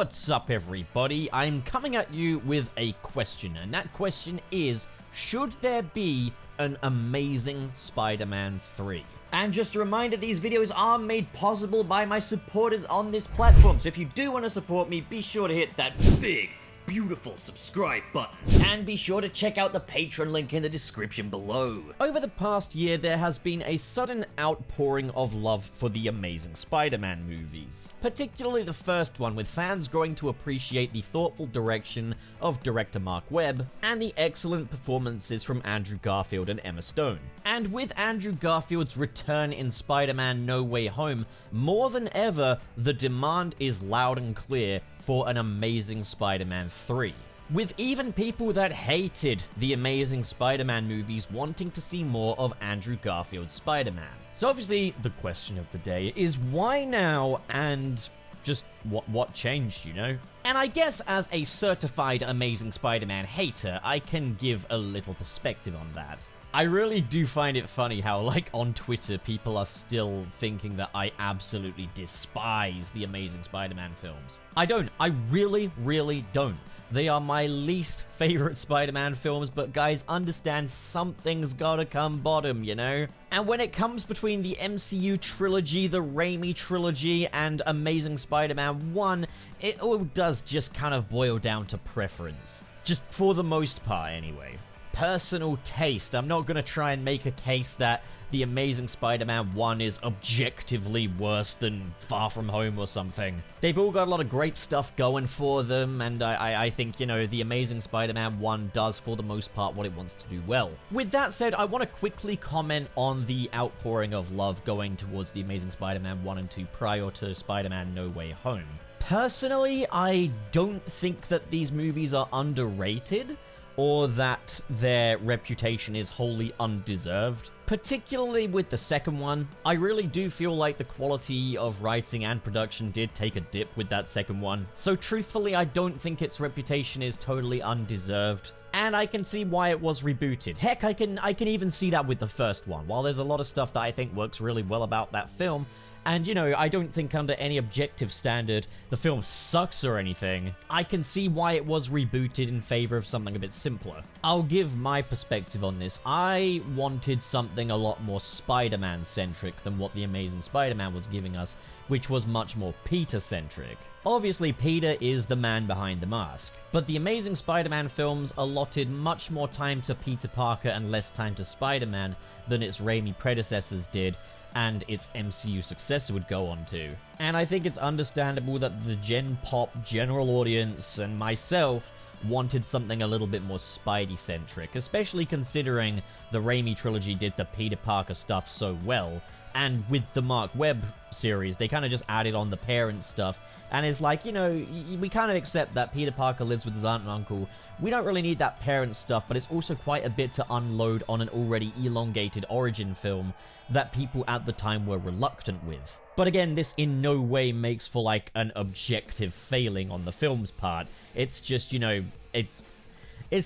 What's up, everybody? I'm coming at you with a question, and that question is, should there be an Amazing Spider-Man 3? And just a reminder, these videos are made possible by my supporters on this platform, so if you do want to support me, be sure to hit that big, beautiful subscribe button. And be sure to check out the Patreon link in the description below. Over the past year, there has been a sudden outpouring of love for the Amazing Spider-Man movies. Particularly the first one, with fans growing to appreciate the thoughtful direction of director Mark Webb, and the excellent performances from Andrew Garfield and Emma Stone. And with Andrew Garfield's return in Spider-Man No Way Home, more than ever, the demand is loud and clear for an Amazing Spider-Man 3. With even people that hated the Amazing Spider-Man movies wanting to see more of Andrew Garfield's Spider-Man. So obviously, the question of the day is why now, and just what changed, you know? And I guess as a certified Amazing Spider-Man hater, I can give a little perspective on that. I really do find it funny how, like, on Twitter, people are still thinking that I absolutely despise the Amazing Spider-Man films. I don't. I really, really don't. They are my least favorite Spider-Man films, but guys, understand something's gotta come bottom, you know? And when it comes between the MCU trilogy, the Raimi trilogy, and Amazing Spider-Man 1, it all does just kind of boil down to preference. Just for the most part, anyway. Personal taste. I'm not gonna try and make a case that the Amazing Spider-Man 1 is objectively worse than Far From Home or something. They've all got a lot of great stuff going for them, and I think, you know, the Amazing Spider-Man 1 does, for the most part, what it wants to do well. With that said, I want to quickly comment on the outpouring of love going towards the Amazing Spider-Man 1 and 2 prior to Spider-Man No Way Home. Personally, I don't think that these movies are underrated, or that their reputation is wholly undeserved. Particularly with the second one, I really do feel like the quality of writing and production did take a dip with that second one. So truthfully, I don't think its reputation is totally undeserved. And I can see why it was rebooted. Heck, I can even see that with the first one. While there's a lot of stuff that I think works really well about that film, and, you know, I don't think under any objective standard the film sucks or anything, I can see why it was rebooted in favor of something a bit simpler. I'll give my perspective on this. I wanted something a lot more Spider-Man-centric than what The Amazing Spider-Man was giving us, which was much more Peter-centric. Obviously, Peter is the man behind the mask, but the Amazing Spider-Man films allotted much more time to Peter Parker and less time to Spider-Man than its Raimi predecessors did, and its MCU successor would go on to. And I think it's understandable that the Gen Pop general audience and myself wanted something a little bit more Spidey-centric, especially considering the Raimi trilogy did the Peter Parker stuff so well, and with the Mark Webb series, they kind of just added on the parent stuff, and it's like, you know, we kind of accept that Peter Parker lives with his aunt and uncle. We don't really need that parent stuff, but it's also quite a bit to unload on an already elongated origin film that people at the time were reluctant with. But again, this in no way makes for, like, an objective failing on the film's part. It's just, you know, it's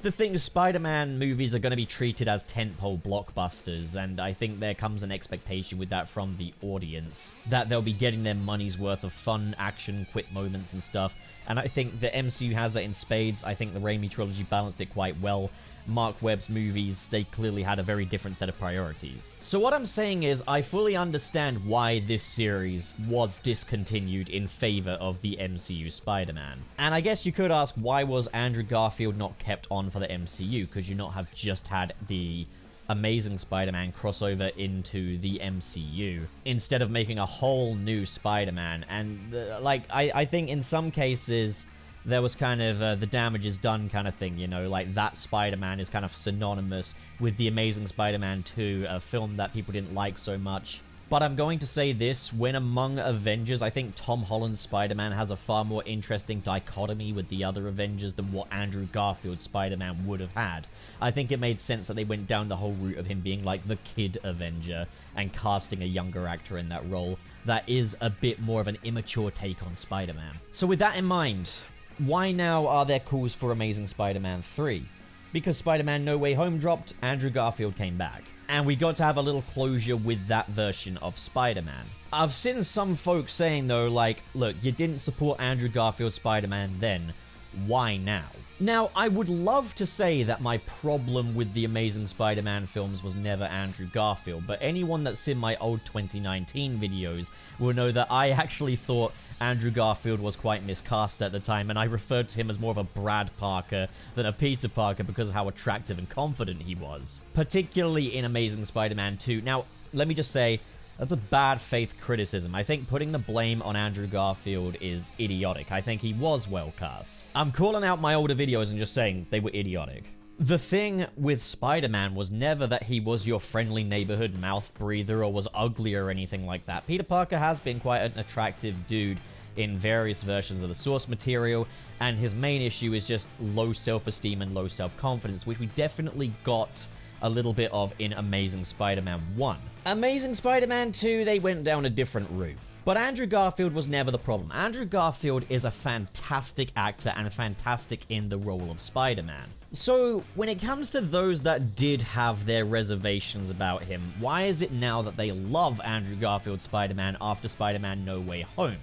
the thing, Spider-Man movies are going to be treated as tentpole blockbusters, and I think there comes an expectation with that from the audience, that they'll be getting their money's worth of fun, action, quick moments and stuff, and I think the MCU has that in spades. I think the Raimi trilogy balanced it quite well. Mark Webb's movies, they clearly had a very different set of priorities. So what I'm saying is, I fully understand why this series was discontinued in favor of the MCU Spider-Man. And I guess you could ask, why was Andrew Garfield not kept on for the MCU? Could you not have just had the Amazing Spider-Man crossover into the MCU instead of making a whole new Spider-Man? And I think in some cases there was kind of the damage is done kind of thing, you know, like that Spider-Man is kind of synonymous with the Amazing Spider-Man 2, a film that people didn't like so much. But I'm going to say this, when among Avengers, I think Tom Holland's Spider-Man has a far more interesting dichotomy with the other Avengers than what Andrew Garfield's Spider-Man would have had. I think it made sense that they went down the whole route of him being like the kid Avenger and casting a younger actor in that role that is a bit more of an immature take on Spider-Man. So with that in mind, why now are there calls for Amazing Spider-Man 3? because Spider-Man No Way Home dropped, Andrew Garfield came back. And we got to have a little closure with that version of Spider-Man. I've seen some folks saying, though, like, look, you didn't support Andrew Garfield Spider-Man then. Why now? Now, I would love to say that my problem with the Amazing Spider-Man films was never Andrew Garfield, but anyone that's seen my old 2019 videos will know that I actually thought Andrew Garfield was quite miscast at the time, and I referred to him as more of a Brad Parker than a Peter Parker because of how attractive and confident he was, particularly in Amazing Spider-Man 2. Now, let me just say, that's a bad faith criticism. I think putting the blame on Andrew Garfield is idiotic. I think he was well cast. I'm calling out my older videos and just saying they were idiotic. The thing with Spider-Man was never that he was your friendly neighborhood mouth breather or was ugly or anything like that. Peter Parker has been quite an attractive dude in various versions of the source material, and his main issue is just low self-esteem and low self-confidence, which we definitely got a little bit of in Amazing Spider-Man 1. Amazing Spider-Man 2, they went down a different route. But Andrew Garfield was never the problem. Andrew Garfield is a fantastic actor and fantastic in the role of Spider-Man. So, when it comes to those that did have their reservations about him, why is it now that they love Andrew Garfield Spider-Man after Spider-Man No Way Home?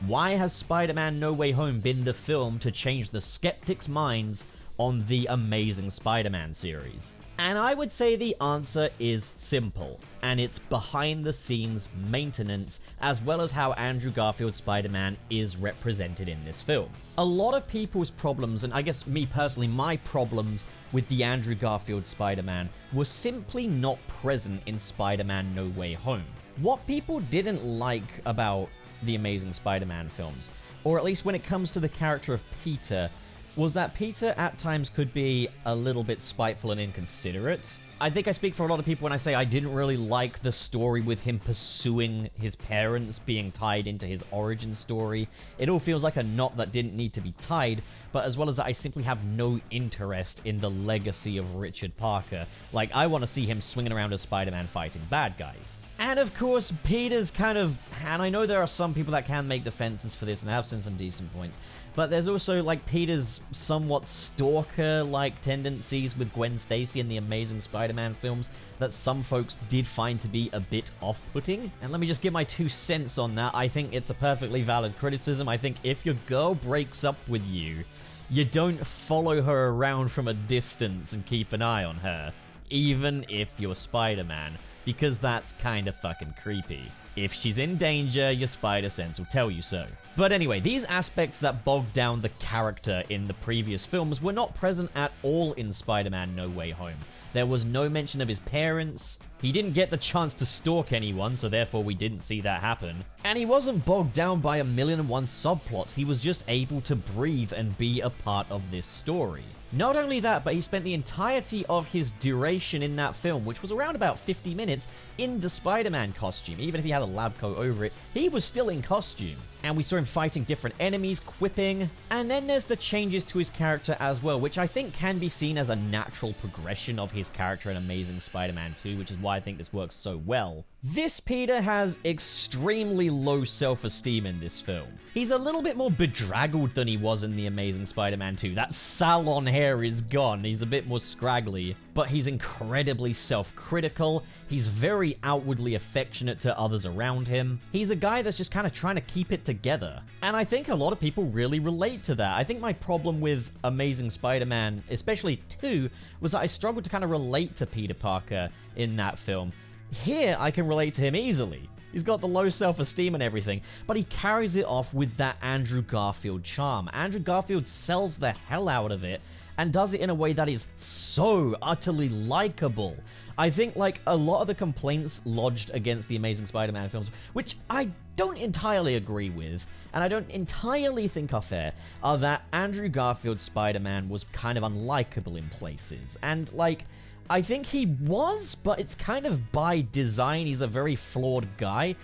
Why has Spider-Man No Way Home been the film to change the skeptics' minds on the Amazing Spider-Man series? And I would say the answer is simple, and it's behind-the-scenes maintenance, as well as how Andrew Garfield Spider-Man is represented in this film. A lot of people's problems, and I guess me personally, my problems with the Andrew Garfield Spider-Man were simply not present in Spider-Man No Way Home. What people didn't like about the Amazing Spider-Man films, or at least when it comes to the character of Peter, was that Peter at times could be a little bit spiteful and inconsiderate. I think I speak for a lot of people when I say I didn't really like the story with him pursuing his parents being tied into his origin story. It all feels like a knot that didn't need to be tied, but as well as that, I simply have no interest in the legacy of Richard Parker. Like, I want to see him swinging around as Spider-Man fighting bad guys. And of course, Peter's kind of, and I know there are some people that can make defenses for this, and I have seen some decent points, but there's also, like, Peter's somewhat stalker-like tendencies with Gwen Stacy in the Amazing Spider-Man films that some folks did find to be a bit off-putting. And let me just give my 2 cents on that. I think it's a perfectly valid criticism. I think if your girl breaks up with you, you don't follow her around from a distance and keep an eye on her, even if you're Spider-Man, because that's kind of fucking creepy. If she's in danger, your spider sense will tell you so. But anyway, these aspects that bogged down the character in the previous films were not present at all in Spider-Man No Way Home. There was no mention of his parents. He didn't get the chance to stalk anyone, so therefore we didn't see that happen. And he wasn't bogged down by a million and one subplots. He was just able to breathe and be a part of this story. Not only that, but he spent the entirety of his duration in that film, which was around about 50 minutes, in the Spider-Man costume. Even if he had a lab coat over it, he was still in costume. And we saw him fighting different enemies, quipping. And then there's the changes to his character as well, which I think can be seen as a natural progression of his character in Amazing Spider-Man 2, which is why I think this works so well. This Peter has extremely low self-esteem in this film. He's a little bit more bedraggled than he was in the Amazing Spider-Man 2. That salon hair is gone. He's a bit more scraggly, but he's incredibly self-critical. He's very outwardly affectionate to others around him. He's a guy that's just kind of trying to keep it together. And I think a lot of people really relate to that. I think my problem with Amazing Spider-Man, especially 2, was that I struggled to kind of relate to Peter Parker in that film. Here, I can relate to him easily. He's got the low self-esteem and everything, but he carries it off with that Andrew Garfield charm. Andrew Garfield sells the hell out of it and does it in a way that is so utterly likable. I think, like, a lot of the complaints lodged against the Amazing Spider-Man films, which I don't entirely agree with, and I don't entirely think are fair, are that Andrew Garfield Spider-Man was kind of unlikable in places. And, like, I think he was, but it's kind of by design. He's a very flawed guy.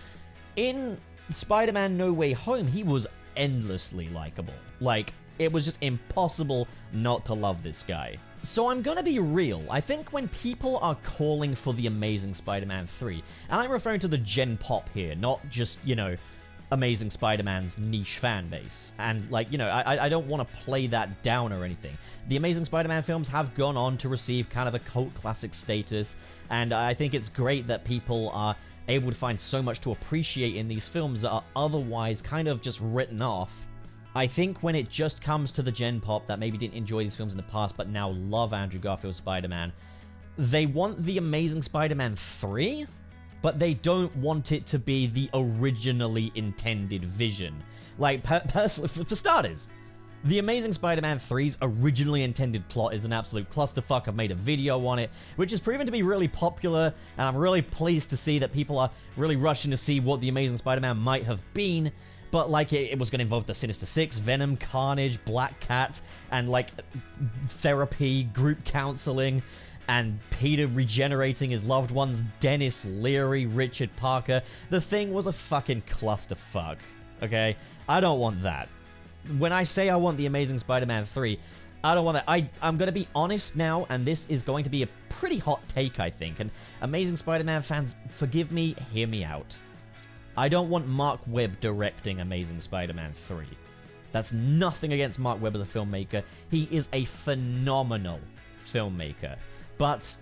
In Spider-Man No Way Home, he was endlessly likable. Like, it was just impossible not to love this guy. So I'm gonna be real. I think when people are calling for the Amazing Spider-Man 3, and I'm referring to the Gen Pop here, not just, you know, Amazing Spider-Man's niche fan base. And, like, you know, I don't want to play that down or anything. The Amazing Spider-Man films have gone on to receive kind of a cult classic status, and I think it's great that people are able to find so much to appreciate in these films that are otherwise kind of just written off. I think when it just comes to the gen pop that maybe didn't enjoy these films in the past but now love Andrew Garfield Spider-Man, they want the Amazing Spider-Man 3, but they don't want it to be the originally intended vision. Like, personally, for starters, the Amazing Spider-Man 3's originally intended plot is an absolute clusterfuck. I've made a video on it, which has proven to be really popular, and I'm really pleased to see that people are really rushing to see what the Amazing Spider-Man might have been. But, like, it was going to involve the Sinister Six, Venom, Carnage, Black Cat, and, like, therapy, group counseling, and Peter regenerating his loved ones, Dennis Leary, Richard Parker. The Thing was a fucking clusterfuck, okay? I don't want that. When I say I want the Amazing Spider-Man 3, I don't want that. I'm going to be honest now, and this is going to be a pretty hot take, I think. And Amazing Spider-Man fans, forgive me, hear me out. I don't want Mark Webb directing Amazing Spider-Man 3. That's nothing against Mark Webb as a filmmaker. He is a phenomenal filmmaker. But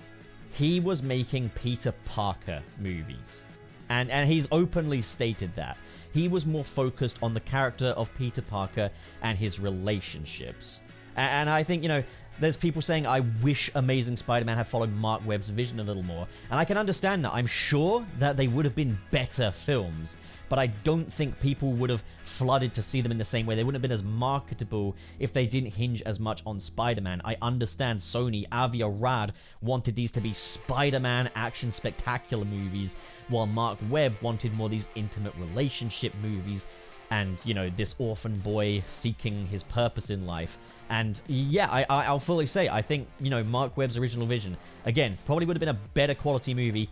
he was making Peter Parker movies. And he's openly stated that. He was more focused on the character of Peter Parker and his relationships. And I think, you know, there's people saying, I wish Amazing Spider-Man had followed Mark Webb's vision a little more. And I can understand that. I'm sure that they would have been better films, but I don't think people would have flooded to see them in the same way. They wouldn't have been as marketable if they didn't hinge as much on Spider-Man. I understand Sony, Avi Arad, wanted these to be Spider-Man action spectacular movies, while Mark Webb wanted more of these intimate relationship movies and, you know, this orphan boy seeking his purpose in life. And yeah, I'll fully say, I think, you know, Mark Webb's original vision, again, probably would have been a better quality movie,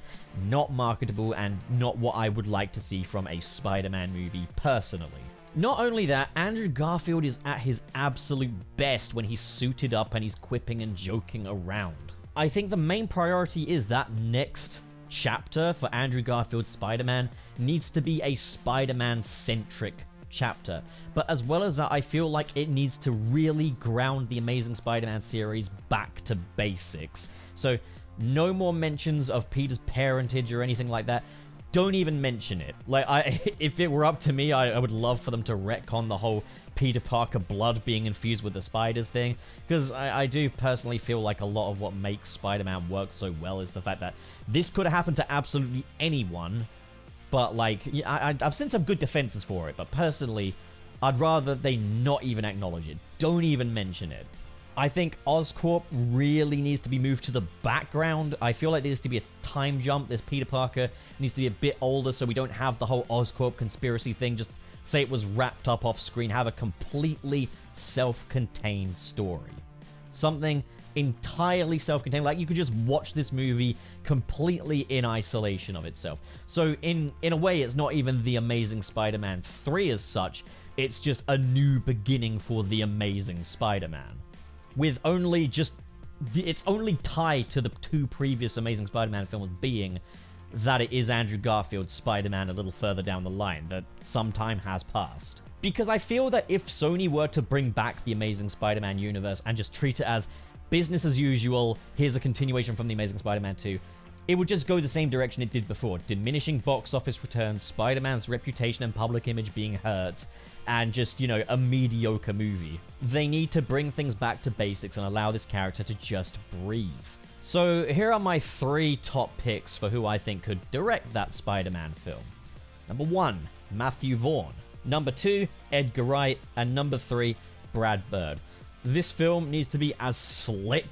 not marketable, and not what I would like to see from a Spider-Man movie, personally. Not only that, Andrew Garfield is at his absolute best when he's suited up and he's quipping and joking around. I think the main priority is that next chapter for Andrew Garfield Spider-Man needs to be a Spider-Man-centric chapter. But as well as that, I feel like it needs to really ground the Amazing Spider-Man series back to basics. So no more mentions of Peter's parentage or anything like that. Don't even mention it. Like, if it were up to me, I would love for them to retcon the whole Peter Parker blood being infused with the spiders thing, because I do personally feel like a lot of what makes Spider-Man work so well is the fact that this could have happened to absolutely anyone, but, like, I've seen some good defenses for it, but personally, I'd rather they not even acknowledge it. Don't even mention it. I think Oscorp really needs to be moved to the background. I feel like there needs to be a time jump. This Peter Parker needs to be a bit older so we don't have the whole Oscorp conspiracy thing. Just say it was wrapped up off screen. Have a completely self-contained story. Something entirely self-contained. Like, you could just watch this movie completely in isolation of itself. So in a way, it's not even The Amazing Spider-Man 3 as such. It's just a new beginning for The Amazing Spider-Man. With only just, it's only tied to the two previous Amazing Spider-Man films being that it is Andrew Garfield's Spider-Man a little further down the line, that some time has passed. Because I feel that if Sony were to bring back the Amazing Spider-Man universe and just treat it as business as usual, here's a continuation from the Amazing Spider-Man 2, it would just go the same direction it did before, diminishing box office returns, Spider-Man's reputation and public image being hurt, and just, you know, a mediocre movie. They need to bring things back to basics and allow this character to just breathe. So here are my 3 top picks for who I think could direct that Spider-Man film. Number 1, Matthew Vaughn. Number 2, Edgar Wright. And number 3, Brad Bird. This film needs to be as slick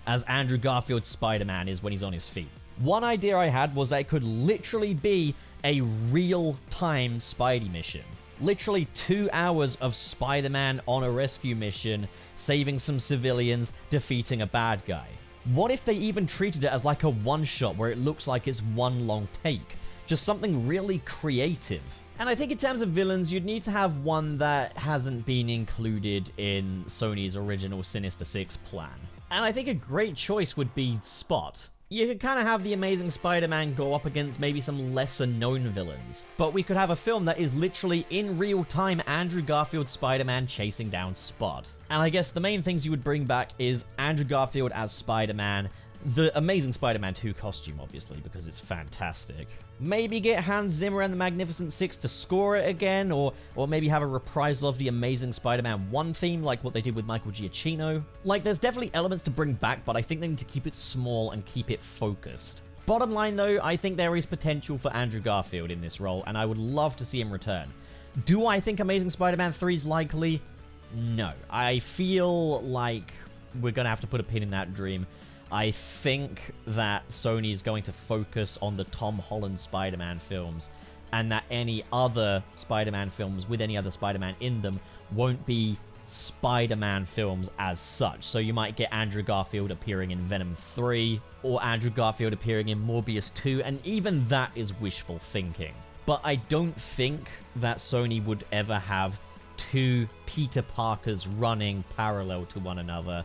as Andrew Garfield's Spider-Man is when he's on his feet. One idea I had was that it could literally be a real-time Spidey mission. Literally 2 hours of Spider-Man on a rescue mission, saving some civilians, defeating a bad guy. What if they even treated it as like a one-shot where it looks like it's one long take? Just something really creative. And I think in terms of villains, you'd need to have one that hasn't been included in Sony's original Sinister Six plan. And I think a great choice would be Spot. you could kind of have the Amazing Spider-Man go up against maybe some lesser known villains. But we could have a film that is literally in real time Andrew Garfield Spider-Man chasing down Spot. And I guess the main things you would bring back is Andrew Garfield as Spider-Man, the Amazing Spider-Man 2 costume, obviously, because it's fantastic. Maybe get Hans Zimmer and the Magnificent Six to score it again, or maybe have a reprisal of the Amazing Spider-Man 1 theme, like what they did with Michael Giacchino. Like, there's definitely elements to bring back, but I think they need to keep it small and keep it focused. Bottom line, though, I think there is potential for Andrew Garfield in this role, and I would love to see him return. Do I think Amazing Spider-Man 3 is likely? No. I feel like we're gonna have to put a pin in that dream. I think that Sony is going to focus on the Tom Holland Spider-Man films, and that any other Spider-Man films with any other Spider-Man in them won't be Spider-Man films as such. So you might get Andrew Garfield appearing in Venom 3, or Andrew Garfield appearing in Morbius 2, and even that is wishful thinking. But I don't think that Sony would ever have two Peter Parkers running parallel to one another,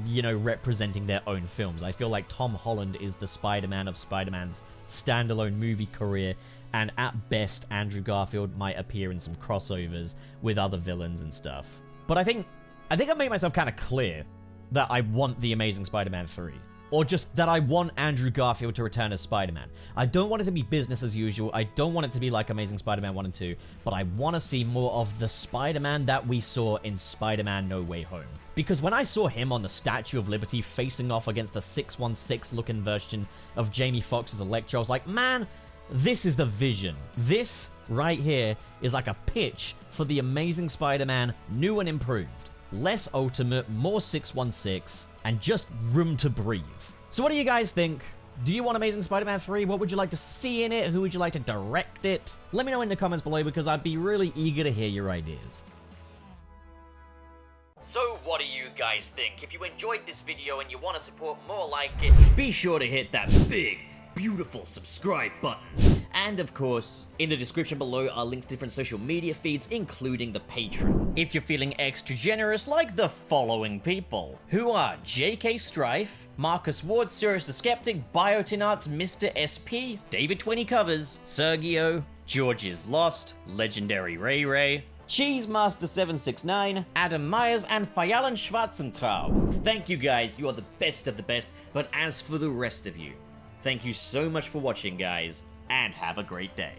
you know, representing their own films. I feel like Tom Holland is the Spider-Man of Spider-Man's standalone movie career, and at best, Andrew Garfield might appear in some crossovers with other villains and stuff. But I think I made myself kind of clear that I want the Amazing Spider-Man 3. Or just that I want Andrew Garfield to return as Spider-Man. I don't want it to be business as usual. I don't want it to be like Amazing Spider-Man 1 and 2. But I want to see more of the Spider-Man that we saw in Spider-Man No Way Home. Because when I saw him on the Statue of Liberty facing off against a 616-looking version of Jamie Foxx's Electro, I was like, man, this is the vision. This right here is like a pitch for the Amazing Spider-Man, new and improved. Less ultimate, more 616, and just room to breathe. So what do you guys think? Do you want Amazing Spider-Man 3? What would you like to see in it? Who would you like to direct it? Let me know in the comments below, because I'd be really eager to hear your ideas. So what do you guys think? If you enjoyed this video and you want to support more like it, be sure to hit that big, beautiful subscribe button. And of course, in the description below are links to different social media feeds, including the Patreon. If you're feeling extra generous, like the following people, who are JK Strife, Marcus Ward, Sirius the Skeptic, Biotin Arts, Mr. SP, David 20 Covers, Sergio, George is Lost, Legendary Ray Ray, Cheesemaster769, Adam Myers, and Fayalan Schwarzentrau. Thank you guys, you are the best of the best, but as for the rest of you, thank you so much for watching, guys, and have a great day.